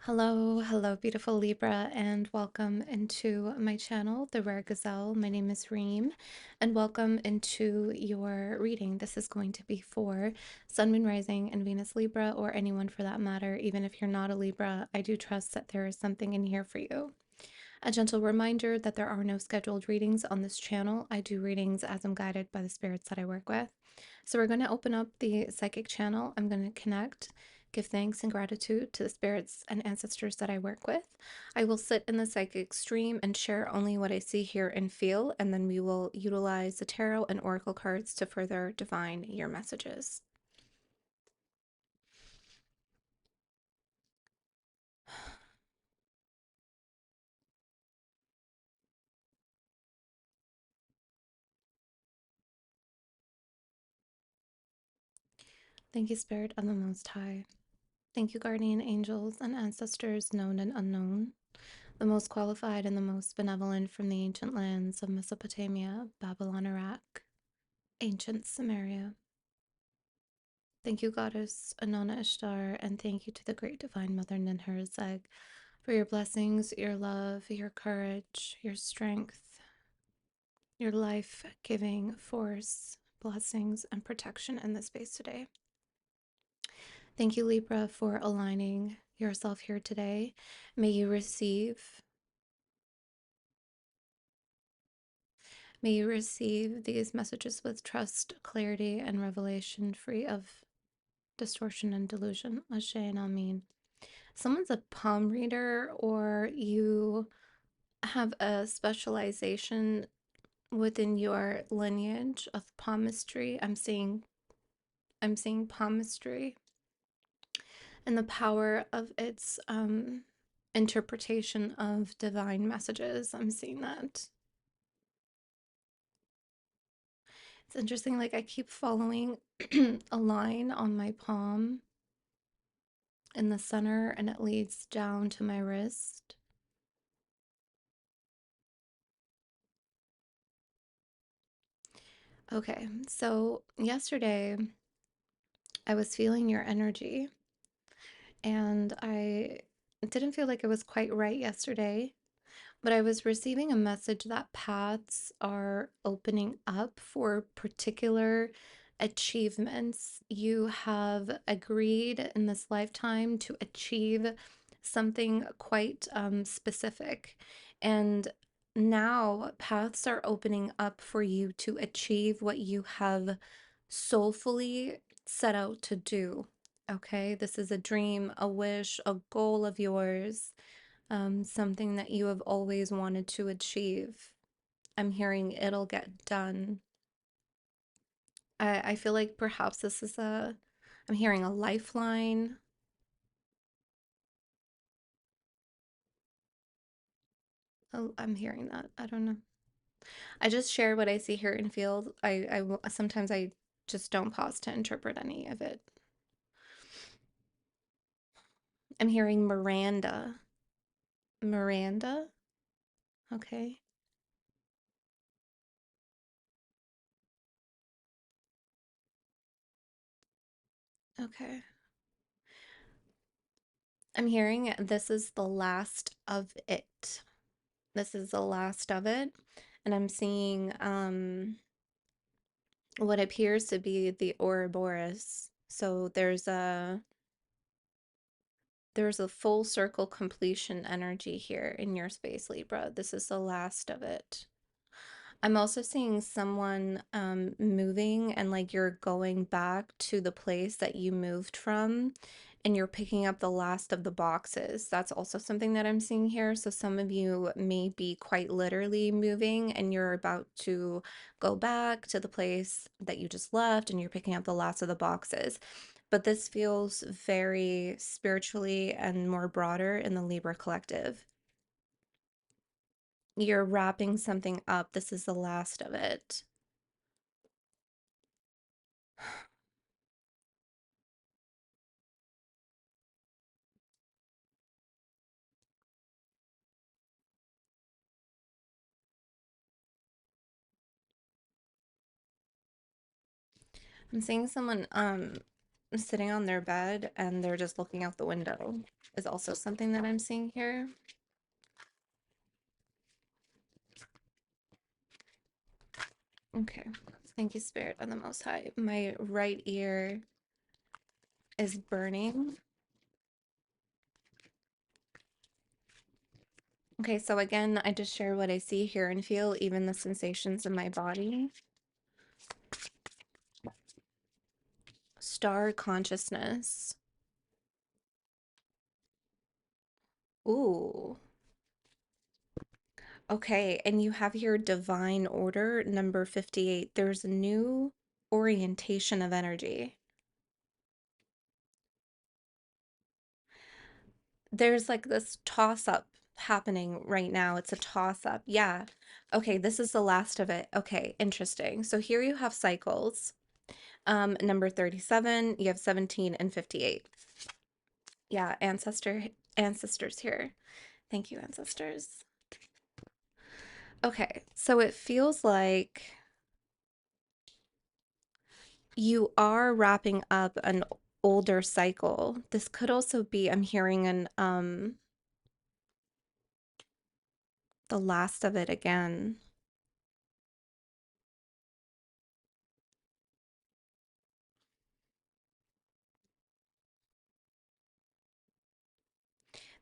Hello, beautiful Libra, and welcome into my channel, The Rare Gazelle. My name is Reem, and welcome into your reading. This is going to be for Sun, Moon, Rising, and Venus Libra, or anyone for that matter. Even if you're not a Libra, I do trust that there is something in here for you. A gentle reminder that there are no scheduled readings on this channel. I do readings as I'm guided by the spirits that I work with. So we're going to open up the psychic channel. I'm going to connect, give thanks and gratitude to the spirits and ancestors that I work with. I will sit in the psychic stream and share only what I see, hear, and feel, and then we will utilize the tarot and oracle cards to further divine your messages. Thank you, Spirit of the Most High. Thank you, guardian angels and ancestors known and unknown, the most qualified and the most benevolent from the ancient lands of Mesopotamia, Babylon, Iraq, ancient Samaria. Thank you, Goddess Anona Ishtar, and thank you to the Great Divine Mother Ninhursag for your blessings, your love, your courage, your strength, your life-giving force, blessings, and protection in this space today. Thank you, Libra, for aligning yourself here today. May you receive these messages with trust, clarity, and revelation, free of distortion and delusion. Ashe and Amin. Someone's a palm reader, or you have a specialization within your lineage of palmistry. I'm seeing palmistry and the power of its interpretation of divine messages. I'm seeing that. It's interesting, like I keep following a line on my palm in the center and it leads down to my wrist. Okay, so yesterday I was feeling your energy and I didn't feel like it was quite right yesterday, but I was receiving a message that paths are opening up for particular achievements. You have agreed in this lifetime to achieve something quite specific, and now paths are opening up for you to achieve what you have soulfully set out to do. Okay, this is a dream, a wish, a goal of yours, something that you have always wanted to achieve. I'm hearing it'll get done. I feel like perhaps this is I'm hearing a lifeline. Oh, I'm hearing that. I don't know. I just share what I see, hear, and feel. Sometimes I just don't pause to interpret any of it. I'm hearing Miranda. Miranda? Okay. Okay. I'm hearing this is the last of it. This is the last of it. And I'm seeing what appears to be the Ouroboros. So there's a full circle completion energy here in your space, Libra. This is the last of it. I'm also seeing someone moving, and like you're going back to the place that you moved from and you're picking up the last of the boxes. That's also something that I'm seeing here. So some of you may be quite literally moving and you're about to go back to the place that you just left and you're picking up the last of the boxes. But this feels very spiritually and more broader in the Libra collective. You're wrapping something up. This is the last of it. I'm seeing someone sitting on their bed and they're just looking out the window is also something that I'm seeing here. Okay. Thank you, Spirit of the Most High. My right ear is burning. Okay, so again, I just share what I see, hear, and feel, even the sensations in my body. Star consciousness. Ooh. Okay, and you have your divine order, number 58. There's a new orientation of energy. There's like this toss up happening right now. It's a toss up. Yeah. Okay, this is the last of it. Okay, interesting. So here you have cycles. Number 37, you have 17 and 58. Yeah, ancestors here. Thank you, ancestors. Okay, so it feels like you are wrapping up an older cycle. This could also be, I'm hearing an the last of it again.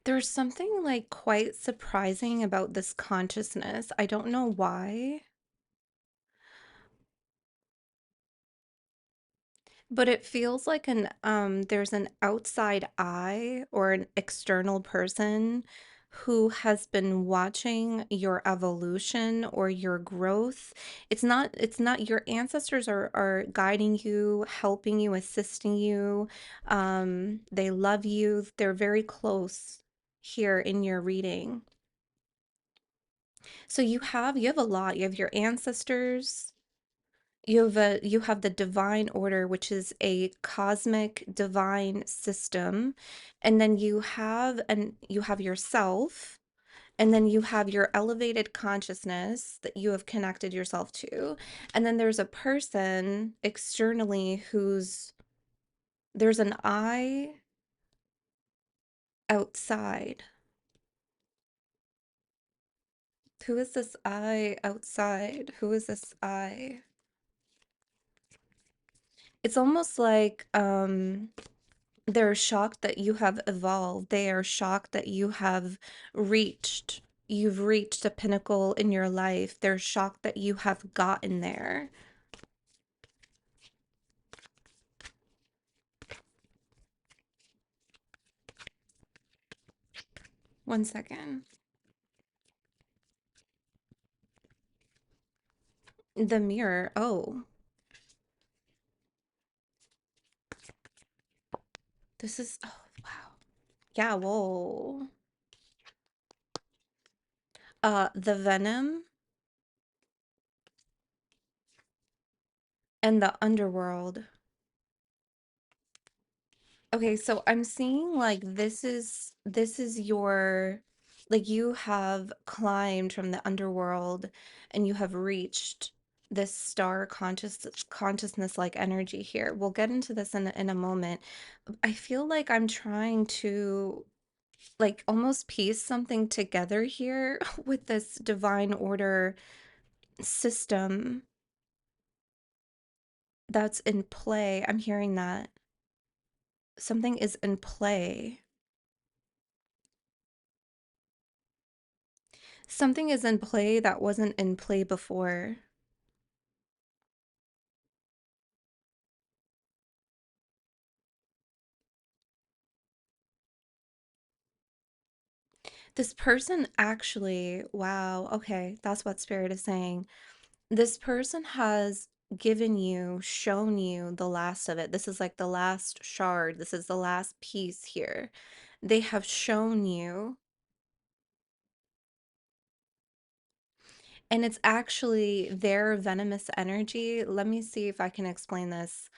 There's something like quite surprising about this consciousness. I don't know why, but it feels like an there's an outside eye or an external person who has been watching your evolution or your growth. It's not your ancestors are guiding you, helping you, assisting you. They love you. They're very close here in your reading. So you have a lot. You have your ancestors. You have the divine order, which is a cosmic divine system, and then you have yourself, and then you have your elevated consciousness that you have connected yourself to, and then there's a person externally who's there's an I outside. Who is this I outside? Who is this I? It's almost like they're shocked that you have evolved. They are shocked that you've reached a pinnacle in your life. They're shocked that you have gotten there. One second. The mirror. Oh, this is, oh, wow. Yeah, whoa. The venom and the underworld. Okay, so I'm seeing like this is your like you have climbed from the underworld and you have reached this star consciousness like energy here. We'll get into this in a moment. I feel like I'm trying to like almost piece something together here with this divine order system that's in play. I'm hearing that something is in play. Something is in play that wasn't in play before. This person actually, wow, okay, that's what Spirit is saying. This person has given you, shown you the last of it. This is like the last shard. This is the last piece here. They have shown you, and it's actually their venomous energy. Let me see if I can explain this.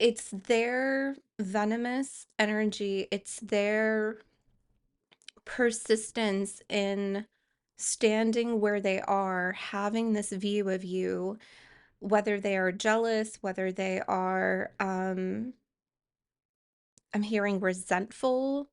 It's their venomous energy. It's their persistence in standing where they are, having this view of you, whether they are jealous, whether they are, I'm hearing resentful.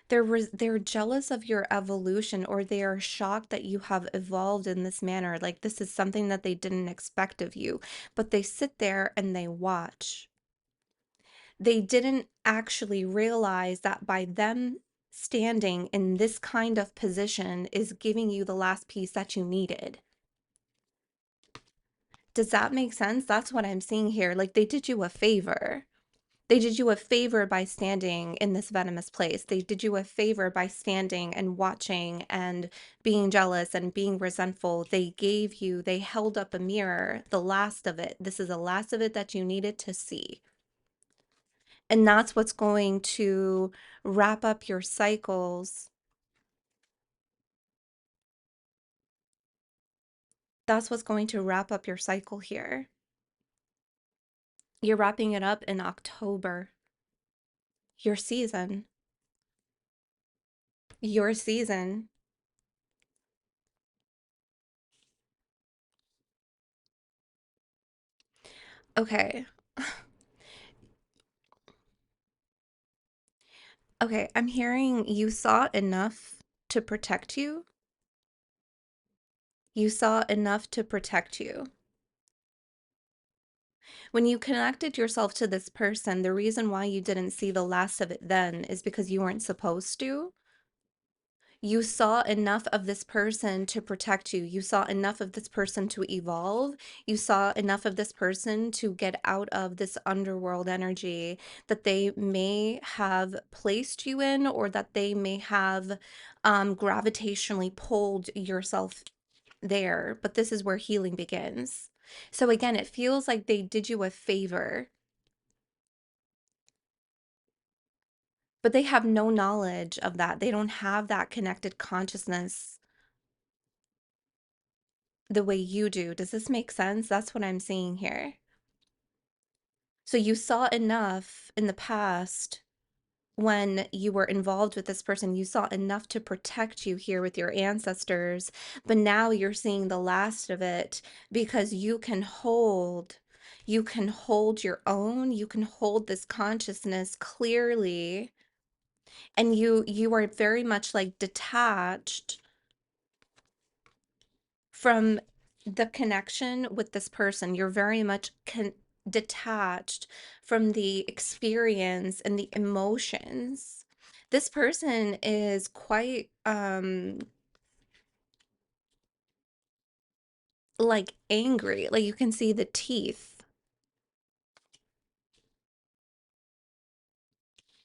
They're jealous of your evolution, or they are shocked that you have evolved in this manner. Like this is something that they didn't expect of you, but they sit there and they watch. They didn't actually realize that by them standing in this kind of position is giving you the last piece that you needed. Does that make sense? That's what I'm seeing here. Like they did you a favor. They did you a favor by standing in this venomous place. They did you a favor by standing and watching and being jealous and being resentful. They held up a mirror, the last of it. This is the last of it that you needed to see. And that's what's going to wrap up your cycles. That's what's going to wrap up your cycle here. You're wrapping it up in October. Your season. Your season. Okay. Okay, I'm hearing you saw enough to protect you. You saw enough to protect you. When you connected yourself to this person, the reason why you didn't see the last of it then is because you weren't supposed to. You saw enough of this person to protect you. You saw enough of this person to evolve. You saw enough of this person to get out of this underworld energy that they may have placed you in, or that they may have gravitationally pulled yourself there. But this is where healing begins. So again, it feels like they did you a favor, but they have no knowledge of that. They don't have that connected consciousness the way you do. Does this make sense? That's what I'm seeing here. So you saw enough in the past when you were involved with this person, you saw enough to protect you here with your ancestors, but now you're seeing the last of it because you can hold your own, you can hold this consciousness clearly, and you are very much like detached from the connection with this person. You're very much detached from the experience and the emotions. This person is quite like angry. Like you can see the teeth.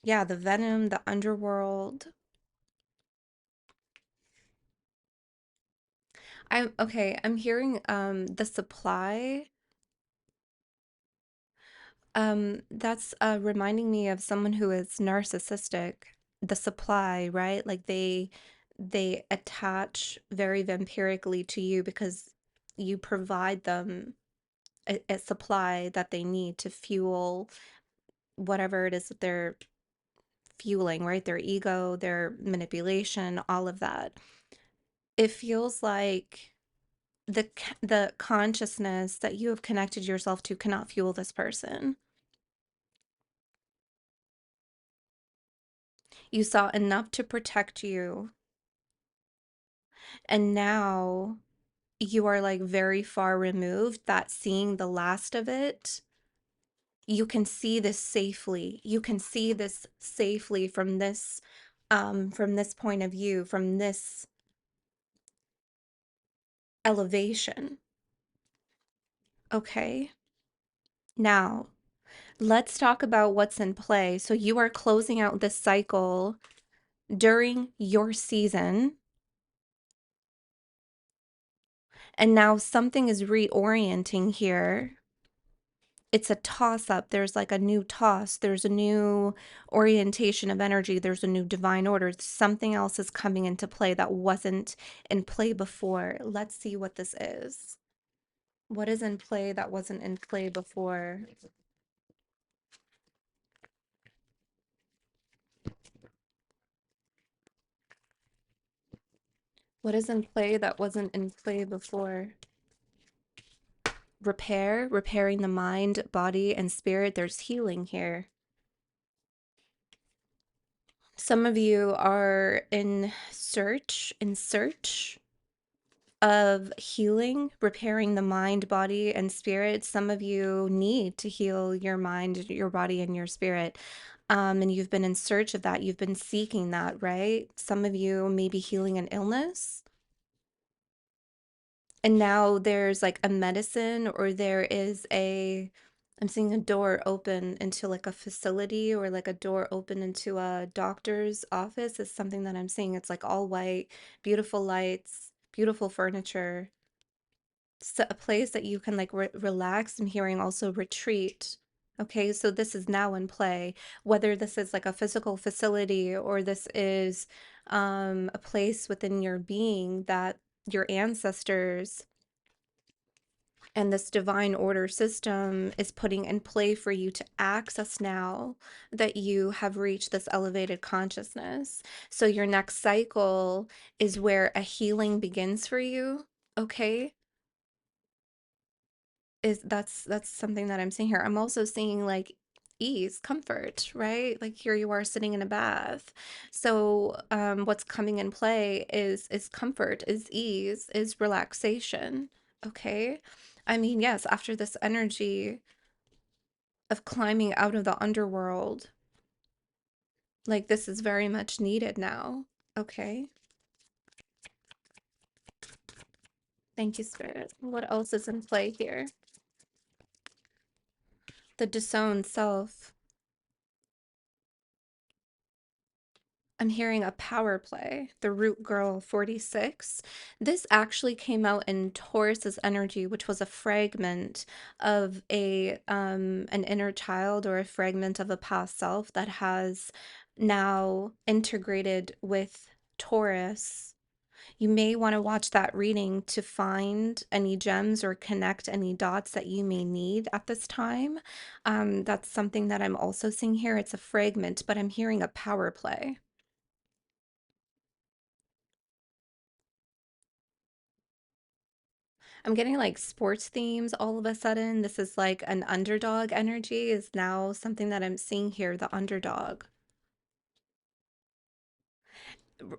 Yeah, the venom, the underworld. I'm okay, I'm hearing the supply. That's reminding me of someone who is narcissistic. The supply, right? Like they attach very vampirically to you because you provide them a supply that they need to fuel whatever it is that they're fueling, right? Their ego, their manipulation, all of that. It feels like the consciousness that you have connected yourself to cannot fuel this person. You saw enough to protect you, and now you are like very far removed that seeing the last of it, you can see this safely. You can see this safely from this point of view, from this elevation. Okay. Now, let's talk about what's in play. So you are closing out this cycle during your season, and now something is reorienting here. It's a toss up. There's like a new toss. There's a new orientation of energy. There's a new divine order. Something else is coming into play that wasn't in play before. Let's see what this is. What is in play that wasn't in play before? What is in play that wasn't in play before? Repairing the mind, body, and spirit. There's healing here. Some of you are in search of healing, repairing the mind, body, and spirit. Some of you need to heal your mind, your body, and your spirit. And you've been in search of that. You've been seeking that, right? Some of you may be healing an illness. And now there's like a medicine, or there is I'm seeing a door open into like a facility, or like a door open into a doctor's office is something that I'm seeing. It's like all white, beautiful lights, beautiful furniture. So a place that you can like relax. I'm hearing also retreat. Okay, so this is now in play, whether this is like a physical facility or this is a place within your being that your ancestors and this divine order system is putting in play for you to access now that you have reached this elevated consciousness. So your next cycle is where a healing begins for you, okay? Is that's something that I'm seeing here. I'm also seeing like ease, comfort, right? Like here you are sitting in a bath. So what's coming in play is comfort, is ease, is relaxation. Okay. I mean, yes, after this energy of climbing out of the underworld, like this is very much needed now. Okay. Thank you, Spirit. What else is in play here? The disowned self. I'm hearing a power play, the Root Girl 46. This actually came out in Taurus's energy, which was a fragment of an inner child, or a fragment of a past self that has now integrated with Taurus. You may want to watch that reading to find any gems or connect any dots that you may need at this time. That's something that I'm also seeing here. It's a fragment, but I'm hearing a power play. I'm getting like sports themes all of a sudden. This is like an underdog energy is now something that I'm seeing here, the underdog.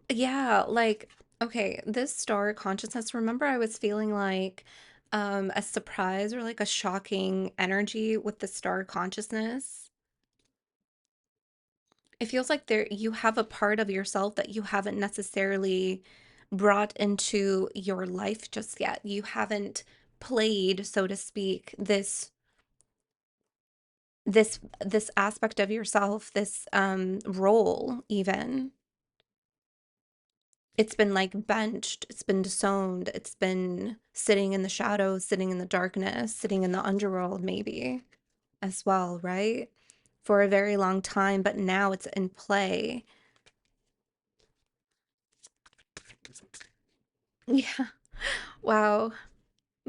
Yeah, like okay, this star consciousness, remember I was feeling like a surprise or like a shocking energy with the star consciousness. It feels like there you have a part of yourself that you haven't necessarily brought into your life just yet. You haven't played, so to speak, this aspect of yourself, this role even. It's been like benched, it's been disowned, it's been sitting in the shadows, sitting in the darkness, sitting in the underworld maybe as well, right? For a very long time, but now it's in play. Yeah. Wow.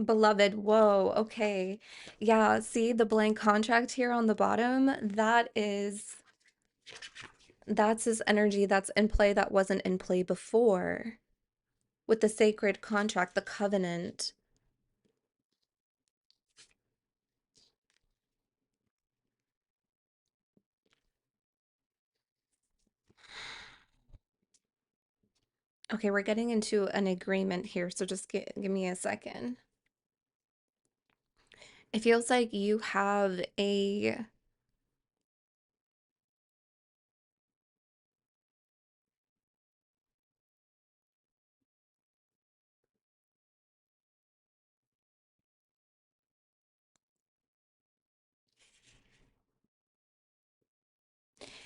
Beloved. Whoa. Okay. Yeah. See the blank contract here on the bottom? That's his energy that's in play that wasn't in play before. With the sacred contract, the covenant. Okay, we're getting into an agreement here, so just give me a second. It feels like you have a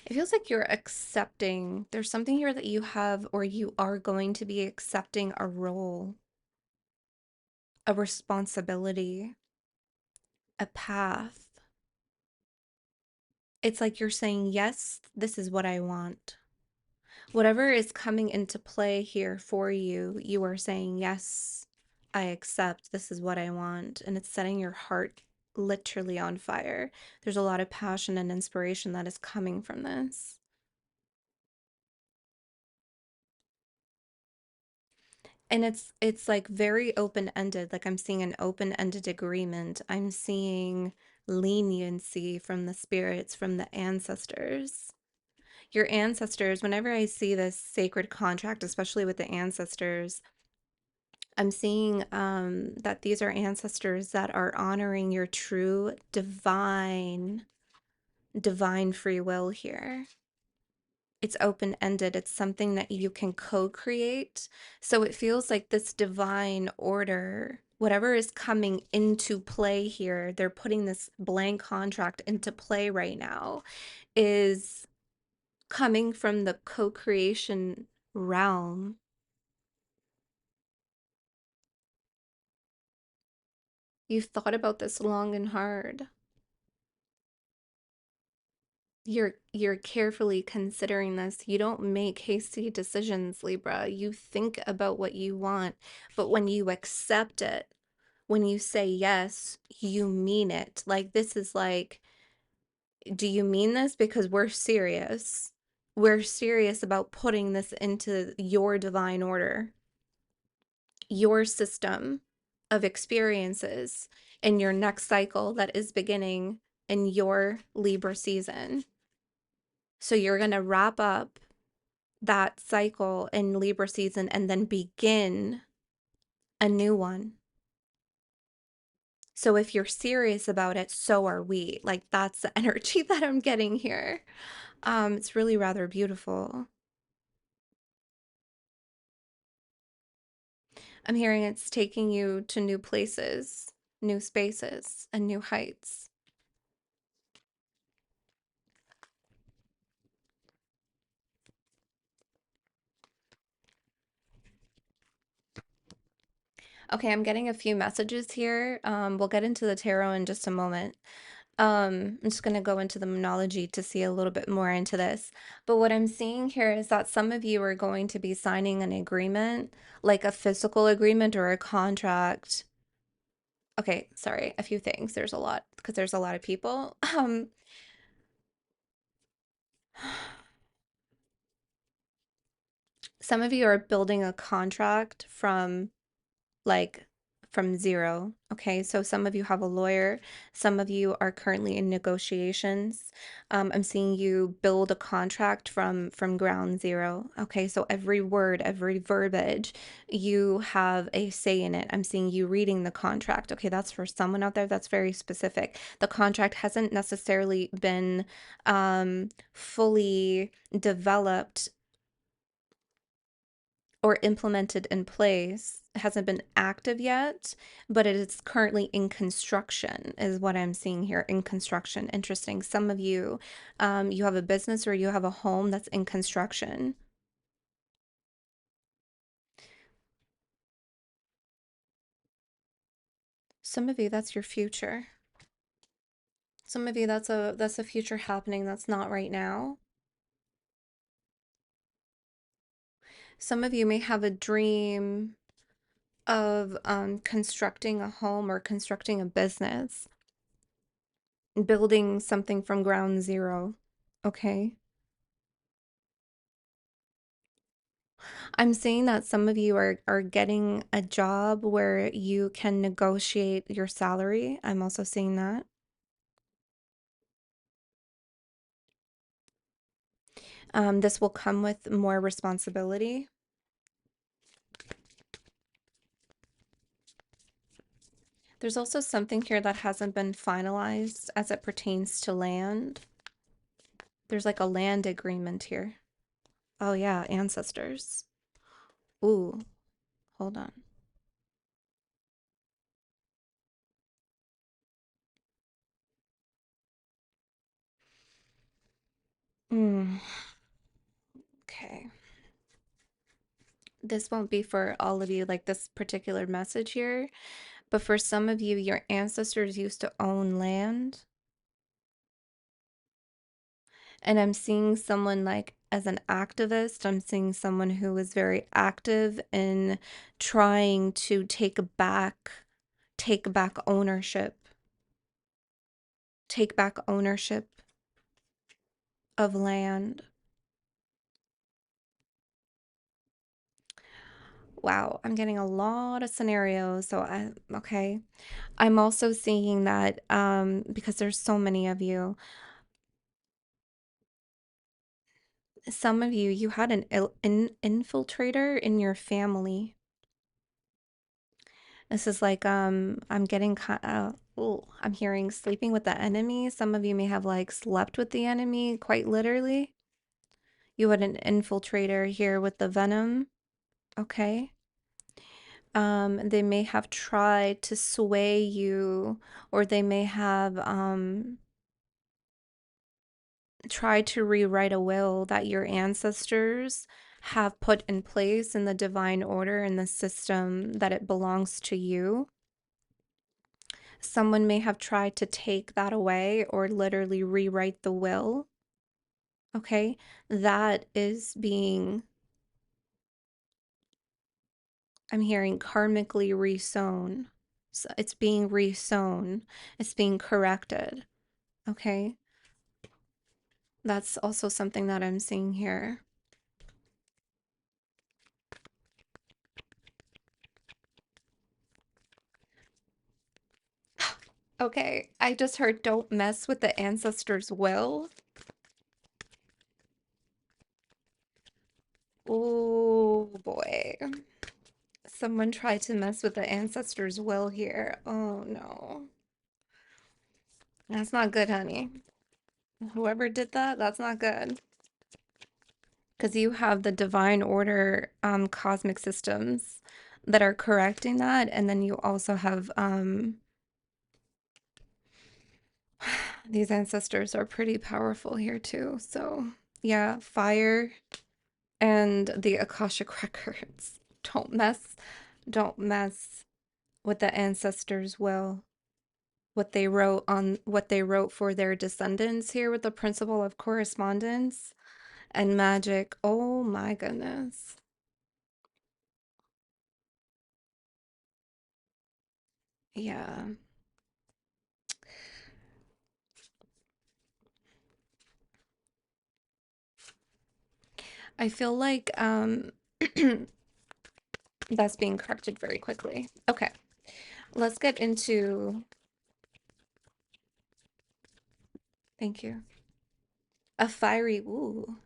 it feels like you're accepting. There's something here that you have, or you are going to be accepting a role, a responsibility, a path. It's like you're saying, yes, this is what I want. Whatever is coming into play here for you, you are saying, yes, I accept. This is what I want. And it's setting your heart literally on fire. There's a lot of passion and inspiration that is coming from this. And it's like very open-ended. Like I'm seeing an open-ended agreement. I'm seeing leniency from the spirits, from the ancestors. Your ancestors, whenever I see this sacred contract, especially with the ancestors, I'm seeing that these are ancestors that are honoring your true divine free will here. It's open-ended. It's something that you can co-create. So it feels like this divine order, whatever is coming into play here, they're putting this blank contract into play right now, is coming from the co-creation realm. You've thought about this long and hard. You're carefully considering this. You don't make hasty decisions, Libra. You think about what you want, but when you accept it, when you say yes, you mean it. Like this is like, do you mean this? Because we're serious. We're serious about putting this into your divine order, your system of experiences in your next cycle that is beginning in your Libra season. So you're going to wrap up that cycle in Libra season and then begin a new one. So if you're serious about it, so are we. Like that's the energy that I'm getting here. It's really rather beautiful. I'm hearing it's taking you to new places, new spaces, and new heights. Okay, I'm getting a few messages here. We'll get into the tarot in just a moment. I'm just going to go into the monology to see a little bit more into this. But what I'm seeing here is that some of you are going to be signing an agreement, like a physical agreement or a contract. Okay, sorry, a few things. There's a lot because there's a lot of people. Some of you are building a contract like from zero. Okay, so some of you have a lawyer, some of you are currently in negotiations. I'm seeing you build a contract from ground zero. Okay, so every word, every verbiage, you have a say in it. I'm seeing you reading the contract. Okay, that's for someone out there. That's very specific. The contract hasn't necessarily been fully developed or implemented in place. It hasn't been active yet, but it is currently in construction, is what I'm seeing here. In construction. Interesting. Some of you, you have a business or you have a home that's in construction. Some of you, that's your future. Some of you, that's a future happening that's not right now. Some of you may have a dream of constructing a home or constructing a business, building something from ground zero. Okay. I'm seeing that some of you are getting a job where you can negotiate your salary. I'm also seeing that. This will come with more responsibility. There's also something here that hasn't been finalized as it pertains to land. There's like a land agreement here. Oh yeah, ancestors. Ooh, hold on. Mm, okay. This won't be for all of you, like this particular message here, but for some of you, your ancestors used to own land. And I'm seeing someone like as an activist, I'm seeing someone who is very active in trying to take back ownership of land. Wow, I'm getting a lot of scenarios. Okay. I'm also seeing that because there's so many of you, some of you, you had an infiltrator in your family. This is like I'm getting I'm hearing sleeping with the enemy. Some of you may have like slept with the enemy quite literally. You had an infiltrator here with the venom. Okay. They may have tried to sway you, or they may have tried to rewrite a will that your ancestors have put in place in the divine order in the system that it belongs to you. Someone may have tried to take that away or literally rewrite the will. Okay, that is being, I'm hearing karmically resown. So it's being resown, it's being corrected. Okay, that's also something that I'm seeing here. Okay, I just heard don't mess with the ancestors' will. Oh boy. Someone tried to mess with the ancestors' will here. Oh no. That's not good, honey. Whoever did that, that's not good. Because you have the divine order cosmic systems that are correcting that, and then you also have these ancestors are pretty powerful here too. So yeah, fire and the Akashic records. Don't mess with the ancestors' will. What they wrote for their descendants here with the principle of correspondence and magic. Oh my goodness. Yeah. I feel like that's being corrected very quickly. Okay. Let's get into, thank you. A fiery, ooh.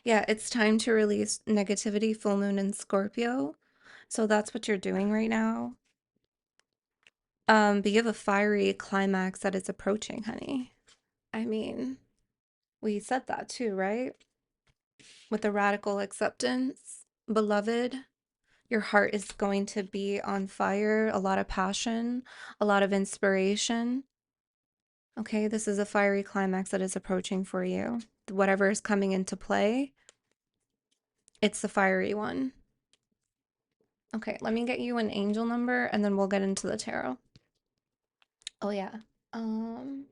Yeah, it's time to release negativity, full moon in Scorpio. So that's what you're doing right now. But you have a fiery climax that is approaching, honey. I mean, we said that too, right? With the radical acceptance, beloved, your heart is going to be on fire, a lot of passion, a lot of inspiration. Okay, this is a fiery climax that is approaching for you. Whatever is coming into play, it's the fiery one. Okay, let me get you an angel number and then we'll get into the tarot. Oh yeah. Um,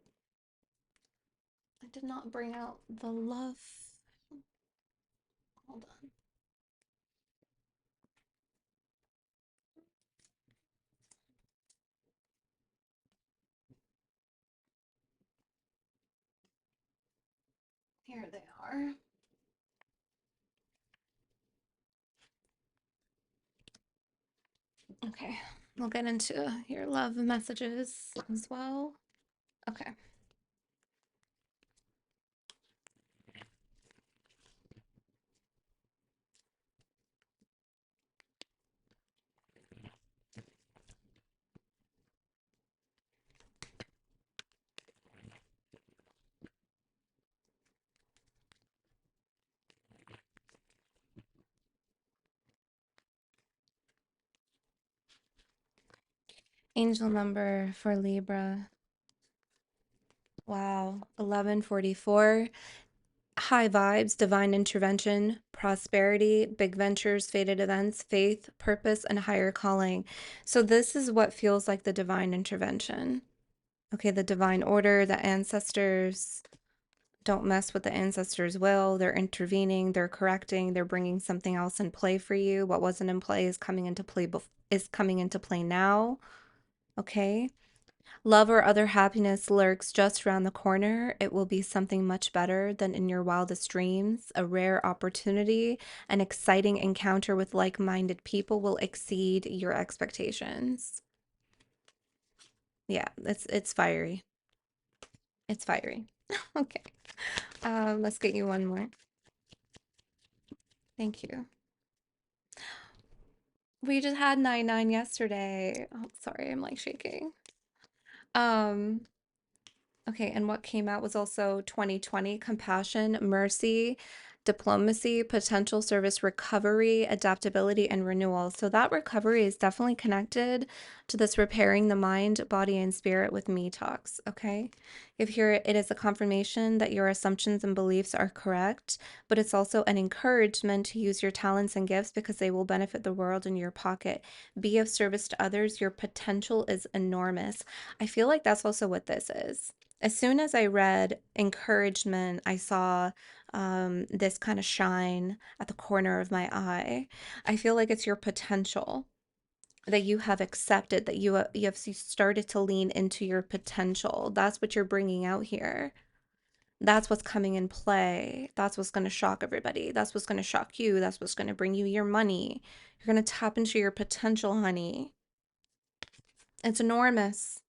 I did not bring out the love. Hold on. Here they are. Okay, we'll get into your love messages as well. Okay. Angel number for Libra. Wow, 1144. High vibes, divine intervention, prosperity, big ventures, fated events, faith, purpose, and higher calling. So this is what feels like the divine intervention. Okay, the divine order, the ancestors. Don't mess with the ancestors' will. They're intervening, they're correcting, they're bringing something else in play for you. What wasn't in play is coming into play now. Okay? Love or other happiness lurks just around the corner. It will be something much better than in your wildest dreams. A rare opportunity, an exciting encounter with like-minded people will exceed your expectations. Yeah, it's fiery. It's fiery. Okay. Let's get you one more. Thank you. We just had 9-9 yesterday. Oh, sorry, I'm like shaking. Um, Okay, and what came out was also 2020 compassion, mercy, diplomacy, potential service recovery, adaptability, and renewal. So that recovery is definitely connected to this repairing the mind, body, and spirit with me talks. Okay. If here it is a confirmation that your assumptions and beliefs are correct, but it's also an encouragement to use your talents and gifts because they will benefit the world in your pocket. Be of service to others. Your potential is enormous. I feel like that's also what this is. As soon as I read encouragement, I saw this kind of shine at the corner of my eye. I feel like it's your potential that you have accepted, that you have started to lean into your potential. That's what you're bringing out here. That's what's coming in play. That's what's going to shock everybody. That's what's going to shock you. That's what's going to bring you your money. You're going to tap into your potential, honey. It's enormous.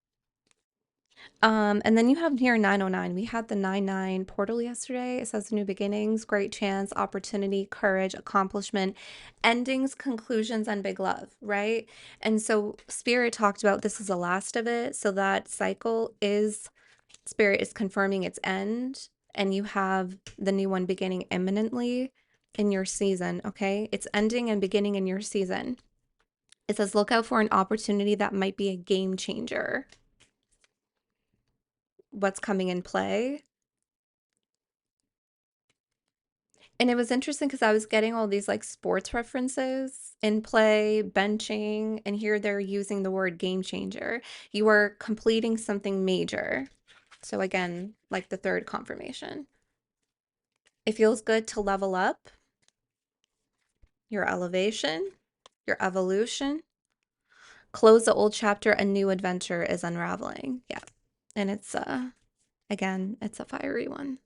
And then you have here 909. We had the 9-9 portal yesterday. It says new beginnings, great chance, opportunity, courage, accomplishment, endings, conclusions, and big love, right? And so Spirit talked about this is the last of it. So that cycle is Spirit is confirming its end, and you have the new one beginning imminently in your season, okay? It's ending and beginning in your season. It says look out for an opportunity that might be a game changer. What's coming in play? And it was interesting because I was getting all these like sports references in play, benching, and here they're using the word game changer. You are completing something major. So again, like the third confirmation. It feels good to level up your elevation, your evolution. Close the old chapter, a new adventure is unraveling. Yeah. And it's again, it's a fiery one.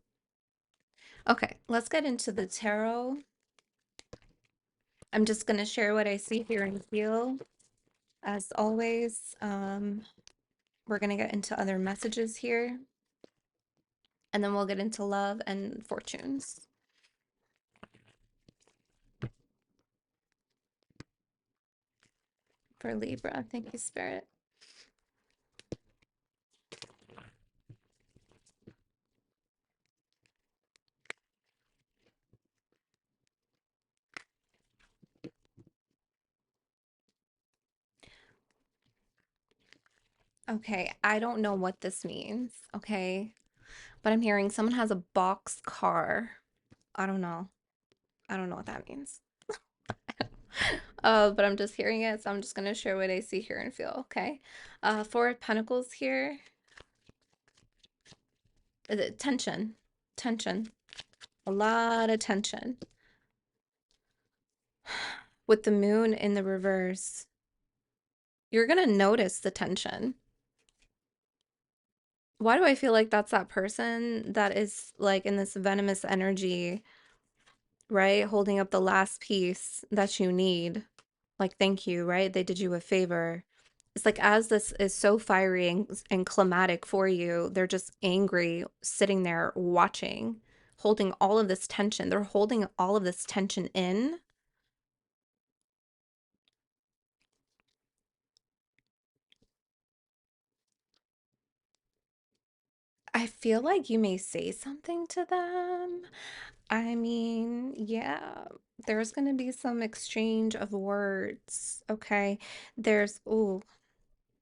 Okay, let's get into the tarot. I'm just going to share what I see, hear, and feel. As always, we're going to get into other messages here, and then we'll get into love and fortunes for Libra. Thank you, Spirit. Okay, I don't know what this means, okay? But I'm hearing someone has a box car. I don't know. I don't know what that means. But I'm just hearing it, so I'm just gonna share what I see, hear, and feel, okay? Four of Pentacles here. Is it tension? Tension. A lot of tension. With the moon in the reverse, you're gonna notice the tension. Why do I feel like that's that person that is like in this venomous energy, right? Holding up the last piece that you need. Like, thank you, right? They did you a favor. It's like as this is so fiery and climatic for you, they're just angry, sitting there watching, holding all of this tension. They're holding all of this tension in. I feel like you may say something to them. I mean, yeah, there's going to be some exchange of words, okay? There's, oh,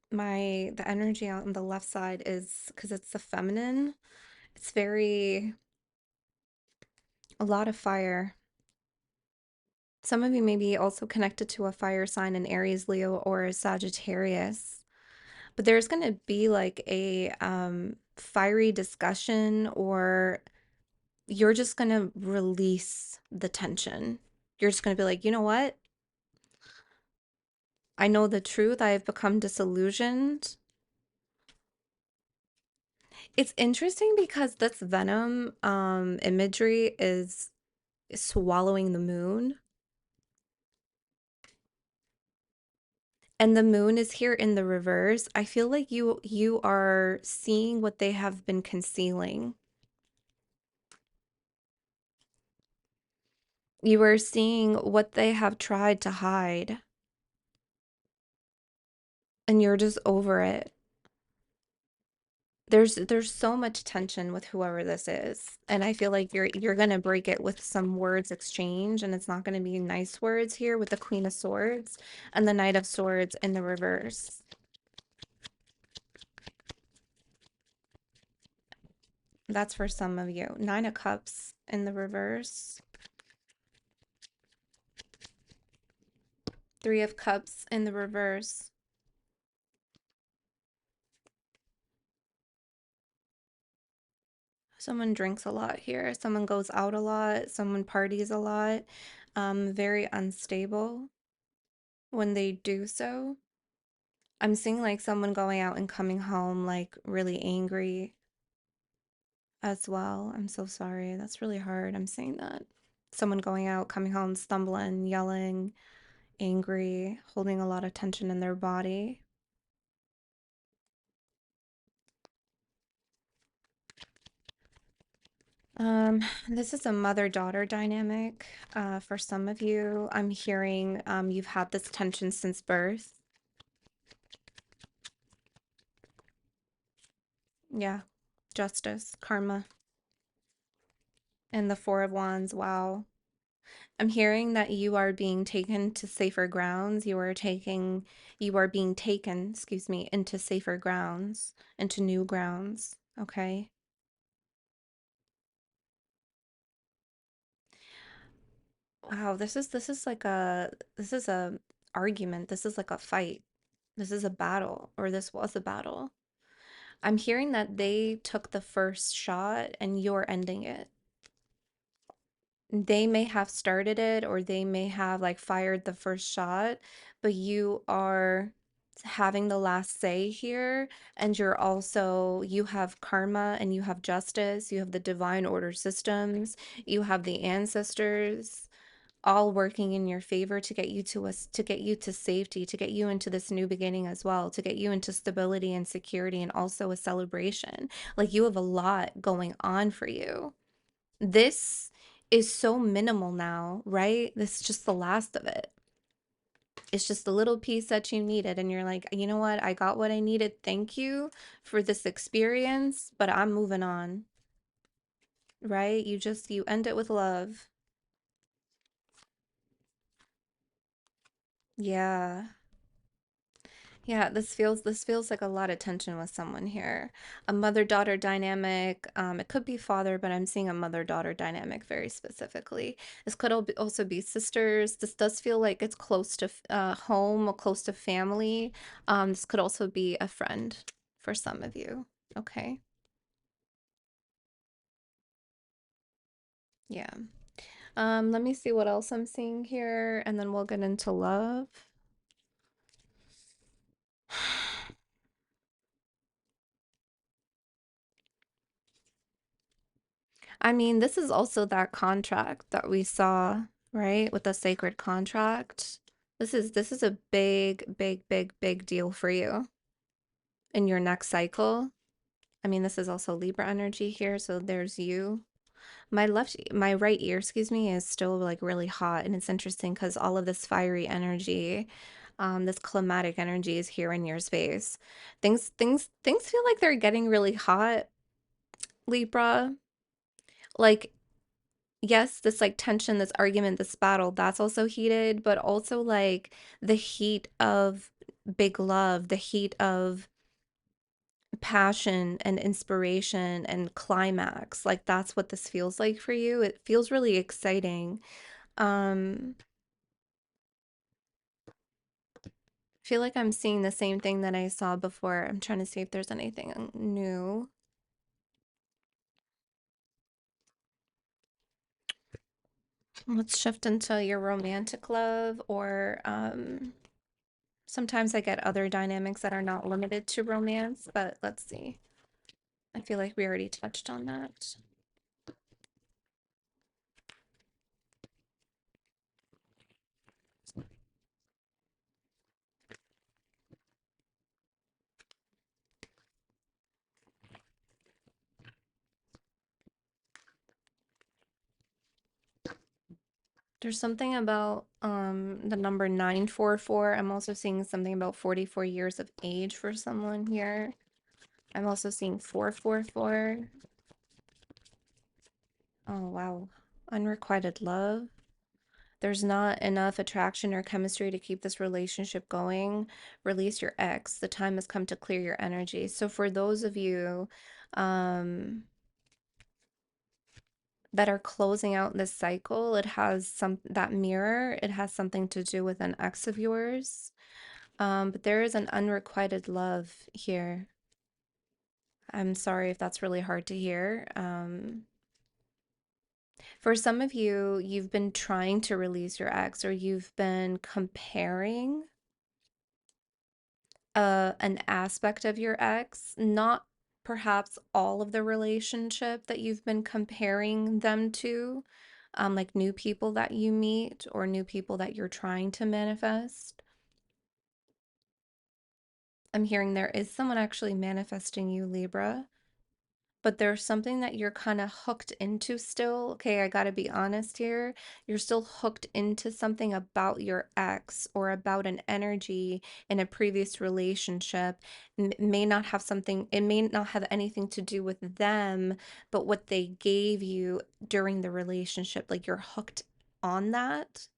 the energy on the left side is, because it's the feminine, it's very, a lot of fire. Some of you may be also connected to a fire sign in Aries, Leo, or Sagittarius. But there's going to be like a fiery discussion, or you're just going to release the tension. You're just going to be like, you know what? I know the truth. I have become disillusioned. It's interesting because this venom imagery is swallowing the moon, and the moon is here in the reverse. I feel like you are seeing what they have been concealing. You are seeing what they have tried to hide, and you're just over it. There's so much tension with whoever this is, and I feel like you're gonna break it with some words exchange, and it's not gonna be nice words here with the Queen of Swords and the Knight of Swords in the reverse. That's for some of you. Nine of Cups in the reverse. Three of Cups in the reverse. Someone drinks a lot here. Someone goes out a lot. Someone parties a lot. Very unstable when they do so. I'm seeing like someone going out and coming home like really angry as well. I'm so sorry. That's really hard. I'm saying that. Someone going out, coming home, stumbling, yelling, angry, holding a lot of tension in their body. This is a mother-daughter dynamic. For some of you, I'm hearing you've had this tension since birth. Yeah, justice, karma, and the Four of Wands. Wow. I'm hearing that you are being taken to safer grounds. You are being taken, excuse me, into safer grounds, into new grounds. Okay. Wow, this is a argument. This is like a fight. This is a battle, or this was a battle. I'm hearing that they took the first shot and you're ending it. They may have started it or they may have like fired the first shot, but you are having the last say here, and you have karma and you have justice, you have the divine order systems, you have the ancestors all working in your favor to get you to us, to get you to safety, to get you into this new beginning as well, to get you into stability and security and also a celebration. Like you have a lot going on for you. This is so minimal now, right? This is just the last of it. It's just the little piece that you needed, and you're like, you know what? I got what I needed. Thank you for this experience, but I'm moving on, right? You end it with love. Yeah. Yeah, this feels like a lot of tension with someone here. A mother-daughter dynamic. It could be father, but I'm seeing a mother-daughter dynamic very specifically. This could also be sisters. This does feel like it's close to home or close to family. This could also be a friend for some of you. Okay. Yeah. Let me see what else I'm seeing here, and then we'll get into love. I mean, this is also that contract that we saw, right? With the sacred contract. This is a big, big, big, big deal for you in your next cycle. I mean, this is also Libra energy here, so there's you. My right ear, excuse me, is still like really hot, and it's interesting because all of this fiery energy, this climatic energy is here in your space. Things feel like they're getting really hot, Libra. Like yes, this like tension, this argument, this battle, that's also heated, but also like the heat of big love, the heat of passion and inspiration and climax. Like that's what this feels like for you. It feels really exciting. Um, I feel like I'm seeing the same thing that I saw before. I'm trying to see if there's anything new. Let's shift into your romantic love or sometimes I get other dynamics that are not limited to romance, but let's see. I feel like we already touched on that. There's something about the number 944. I'm also seeing something about 44 years of age for someone here. I'm also seeing 444. Oh, wow. Unrequited love. There's not enough attraction or chemistry to keep this relationship going. Release your ex. The time has come to clear your energy. So for those of you um that are closing out this cycle, it has that mirror, it has something to do with an ex of yours. But there is an unrequited love here. I'm sorry if that's really hard to hear. For some of you, you've been trying to release your ex, or you've been comparing an aspect of your ex, not perhaps all of the relationship that you've been comparing them to, like new people that you meet or new people that you're trying to manifest. I'm hearing there is someone actually manifesting you, Libra. But there's something that you're kind of hooked into still. Okay, I gotta be honest here. You're still hooked into something about your ex or about an energy in a previous relationship. May not have something, it may not have anything to do with them, but what they gave you during the relationship. Like you're hooked on that.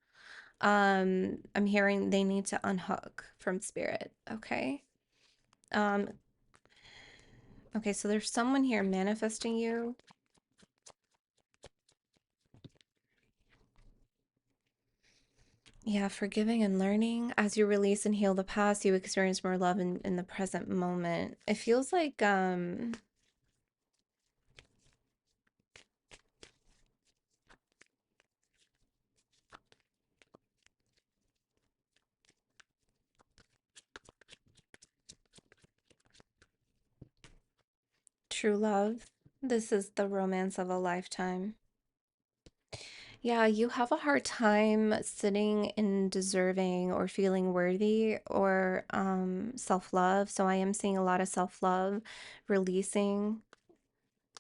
I'm hearing they need to unhook from spirit. Okay. Um, okay, so there's someone here manifesting you. Yeah, forgiving and learning. As you release and heal the past, you experience more love in the present moment. It feels like true love. This is the romance of a lifetime. Yeah, you have a hard time sitting in deserving or feeling worthy or self-love. So I am seeing a lot of self-love, releasing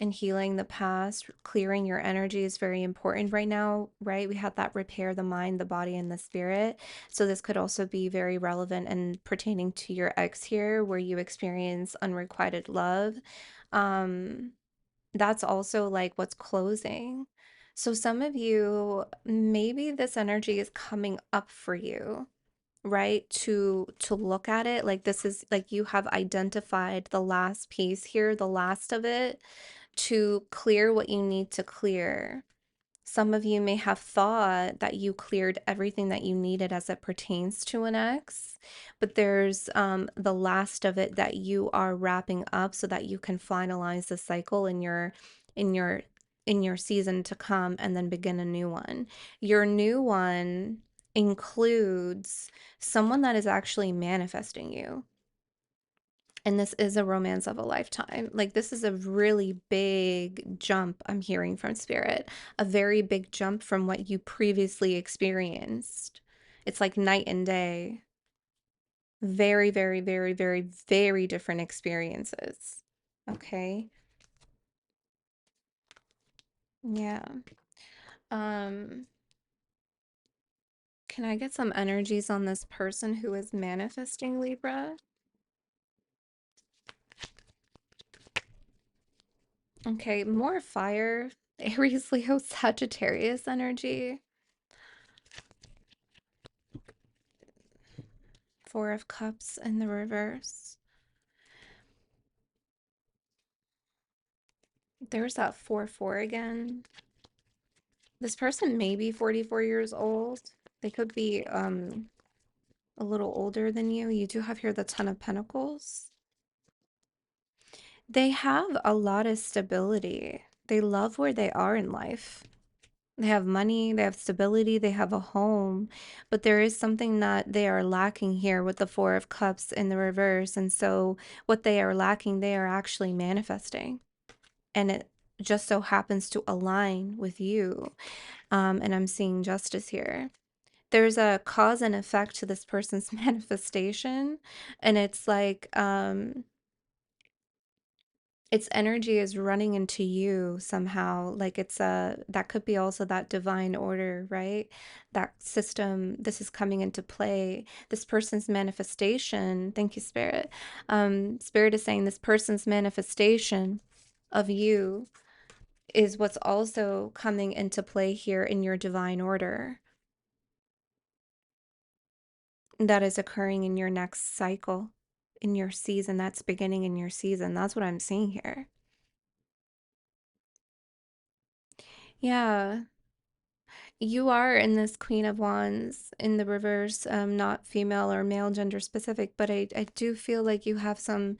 and healing the past, clearing your energy is very important right now, right? We have that repair the mind, the body, and the spirit. So this could also be very relevant and pertaining to your ex here, where you experience unrequited love. Um, that's also like what's closing. So some of you, maybe this energy is coming up for you, right? To look at it like this is like you have identified the last piece here, the last of it to clear what you need to clear. Some of you may have thought that you cleared everything that you needed as it pertains to an ex, but there's the last of it that you are wrapping up so that you can finalize the cycle in your in your season to come and then begin a new one. Your new one includes someone that is actually manifesting you. And this is a romance of a lifetime. Like, this is a really big jump I'm hearing from spirit, a very big jump from what you previously experienced. It's like night and day. Very, very, very, very, very different experiences. Okay. Yeah. Um, can I get some energies on this person who is manifesting Libra? Okay, more fire. Aries, Leo, Sagittarius energy. Four of Cups in the reverse. There's that 4-4 again. This person may be 44 years old. They could be a little older than you. You do have here the Ten of Pentacles. They have a lot of stability. They love where they are in life. They have money, they have stability, they have a home, but there is something that they are lacking here with the Four of Cups in the reverse. And so, what they are lacking, they are actually manifesting. And it just so happens to align with you. And I'm seeing justice here. There's a cause and effect to this person's manifestation. And it's like, its energy is running into you somehow. Like it's a, that could be also that divine order, right? That system, this is coming into play. This person's manifestation, thank you, Spirit. Spirit is saying this person's manifestation of you is what's also coming into play here in your divine order that is occurring in your next cycle, in your season that's beginning in your season. That's what I'm seeing here. Yeah. You are in this Queen of Wands in the reverse, not female or male gender specific, but I do feel like you have some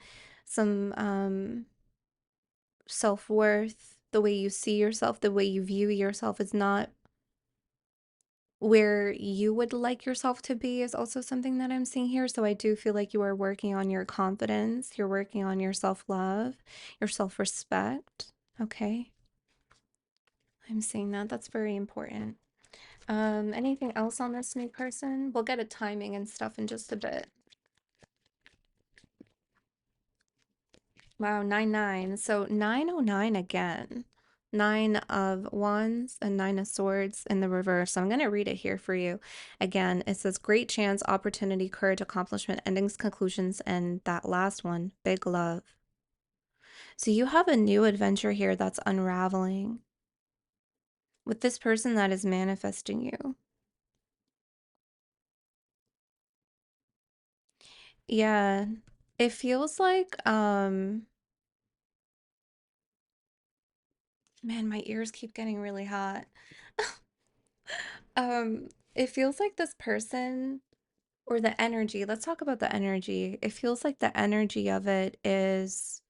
self-worth. The way you see yourself, the way you view yourself is not where you would like yourself to be is also something that I'm seeing here. So I do feel like you are working on your confidence, you're working on your self-love, your self-respect. Okay. I'm seeing that. That's very important. Anything else on this new person? We'll get a timing and stuff in just a bit. Wow, 9-9. So 909 again. Nine of Wands and Nine of Swords in the reverse. So I'm going to read it here for you. Again, it says great chance, opportunity, courage, accomplishment, endings, conclusions, and that last one, big love. So you have a new adventure here that's unraveling with this person that is manifesting you. Yeah. It feels like man, my ears keep getting really hot. It feels like this person or the energy, let's talk about the energy. It feels like the energy of it is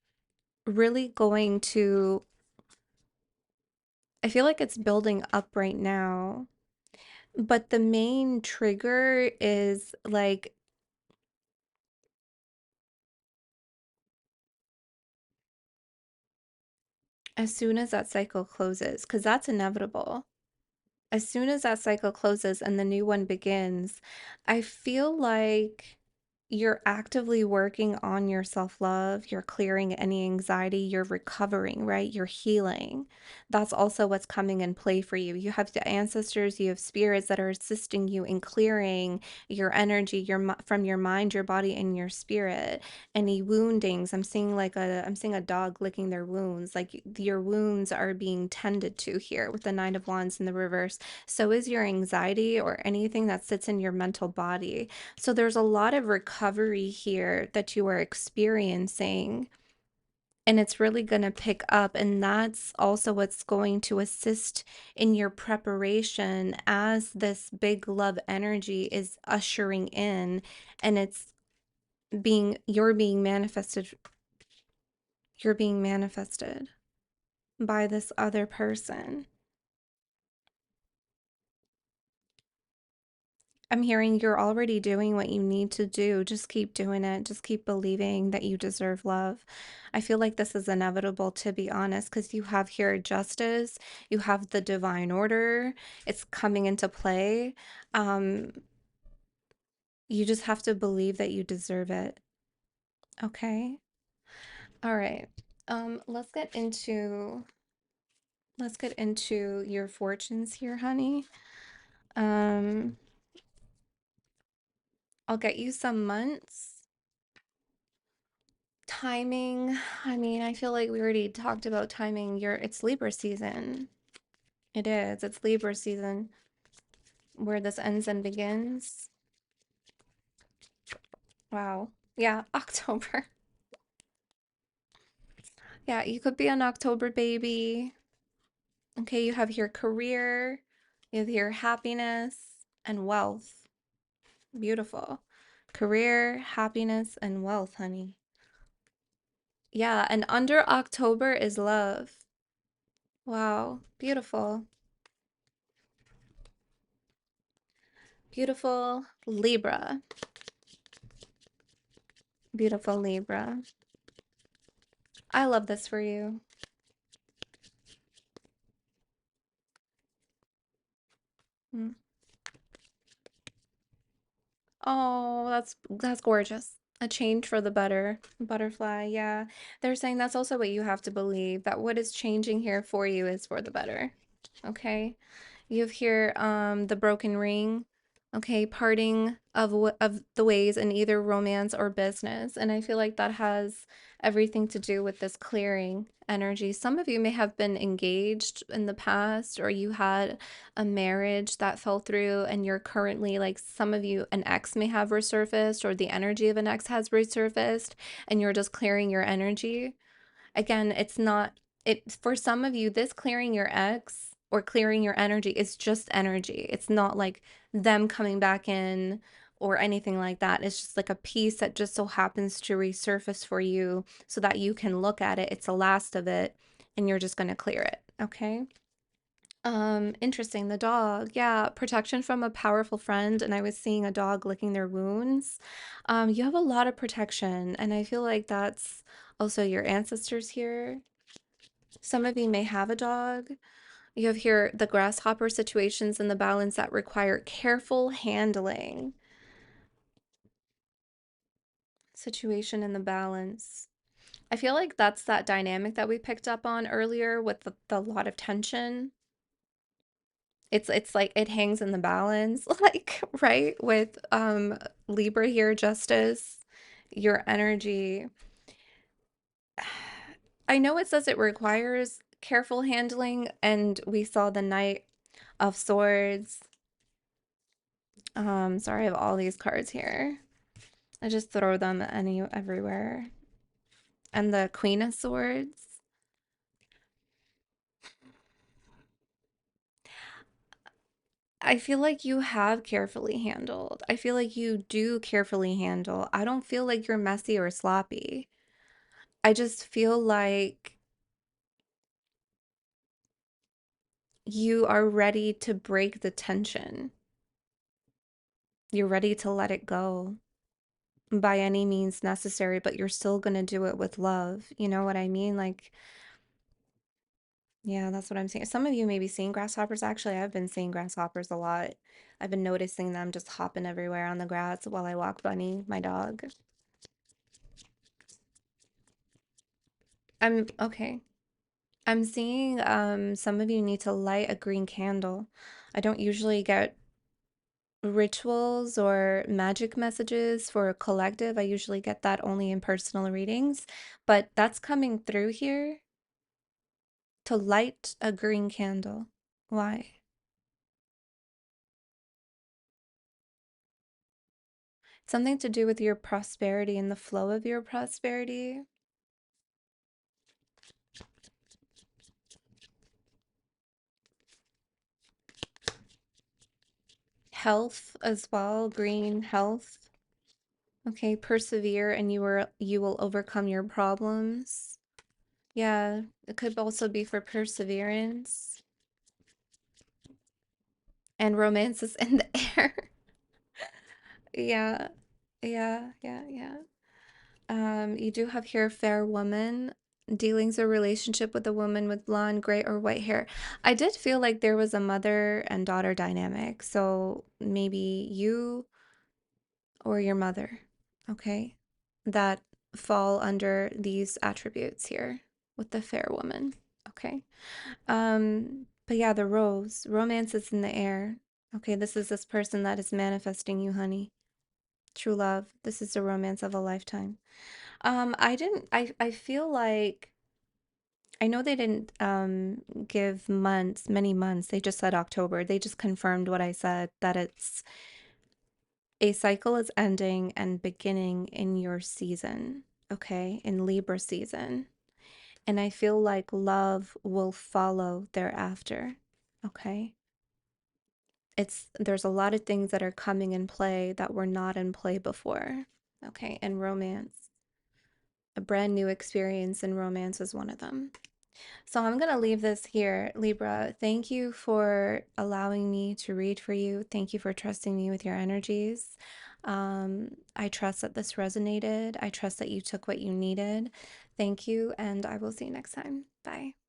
really going to, I feel like it's building up right now. But the main trigger is like as soon as that cycle closes, because that's inevitable. As soon as that cycle closes and the new one begins, I feel like you're actively working on your self-love, you're clearing any anxiety, you're recovering, right? You're healing. That's also what's coming in play for you. You have the ancestors, you have spirits that are assisting you in clearing your energy, from your mind, your body, and your spirit. Any woundings, I'm seeing a dog licking their wounds. Like your wounds are being tended to here with the Nine of Wands in the reverse. So is your anxiety or anything that sits in your mental body. So there's a lot of recovery here that you are experiencing, and it's really going to pick up. And that's also what's going to assist in your preparation as this big love energy is ushering in, and you're being manifested, you're being manifested by this other person. I'm hearing you're already doing what you need to do. Just keep doing it. Just keep believing that you deserve love. I feel like this is inevitable, to be honest, because you have here justice, you have the divine order, it's coming into play. Um, you just have to believe that you deserve it. Okay? All right. Let's get into your fortunes here, honey. Um, I'll get you some months. Timing, I mean, I feel like we already talked about timing. It's Libra season. It is. It's Libra season where this ends and begins. Wow. Yeah, October. Yeah, you could be an October baby. Okay, you have your career, you have your happiness and wealth. Beautiful. Career, happiness, and wealth, honey. Yeah, and under October is love. Wow, beautiful. Beautiful Libra. Beautiful Libra. I love this for you. Mm. Oh, that's gorgeous. A change for the better. Butterfly, yeah. They're saying that's also what you have to believe, that what is changing here for you is for the better. Okay? You have here the broken ring. Okay, parting of the ways in either romance or business. And I feel like that has everything to do with this clearing energy. Some of you may have been engaged in the past, or you had a marriage that fell through, and you're currently, like, some of you, an ex may have resurfaced, or the energy of an ex has resurfaced, and you're just clearing your energy. Again, it's not it for some of you, this clearing your ex or clearing your energy is just energy. It's not like them coming back in or anything like that. It's just like a piece that just so happens to resurface for you so that you can look at it. It's the last of it, and you're just going to clear it. Okay. Interesting. The dog. Yeah, protection from a powerful friend, and I was seeing a dog licking their wounds. You have a lot of protection, and I feel like that's also your ancestors here. Some of you may have a dog. You have here the grasshopper situations in the balance that require careful handling. Situation in the balance. I feel like that's that dynamic that we picked up on earlier with the lot of tension. It's like it hangs in the balance, like, right? With Libra here, justice, your energy. I know it says it requires careful handling, and we saw the Knight of Swords. Sorry, I have all these cards here. I just throw them everywhere. And the Queen of Swords. I feel like you have carefully handled. I feel like you do carefully handle. I don't feel like you're messy or sloppy. I just feel like you are ready to break the tension. You're ready to let it go by any means necessary, but you're still going to do it with love. You know what I mean? Like, yeah, that's what I'm saying. Some of you may be seeing grasshoppers. Actually, I've been seeing grasshoppers a lot. I've been noticing them just hopping everywhere on the grass while I walk Bunny, my dog. I'm okay. I'm seeing some of you need to light a green candle. I don't usually get rituals or magic messages for a collective. I usually get that only in personal readings, but that's coming through here to light a green candle. Why? Something to do with your prosperity and the flow of your prosperity. Health as well, green health. Okay, persevere and you will overcome your problems. Yeah, it could also be for perseverance. And romance is in the air. Yeah, yeah. You do have here fair woman, dealings or relationship with a woman with blonde, gray, or white hair. I did feel like there was a mother and daughter dynamic, so maybe you or your mother, okay, that fall under these attributes here with the fair woman, okay? But yeah, the rose, romance is in the air. Okay, this is this person that is manifesting you, honey. True love. This is the romance of a lifetime. I didn't I feel like I know they didn't give months, many months. They just said October. They just confirmed what I said, that it's a cycle is ending and beginning in your season, okay? In Libra season. And I feel like love will follow thereafter, okay? There's a lot of things that are coming in play that were not in play before, okay? And romance. A brand new experience in romance is one of them. So I'm going to leave this here, Libra. Thank you for allowing me to read for you. Thank you for trusting me with your energies. I trust that this resonated. I trust that you took what you needed. Thank you, and I will see you next time. Bye.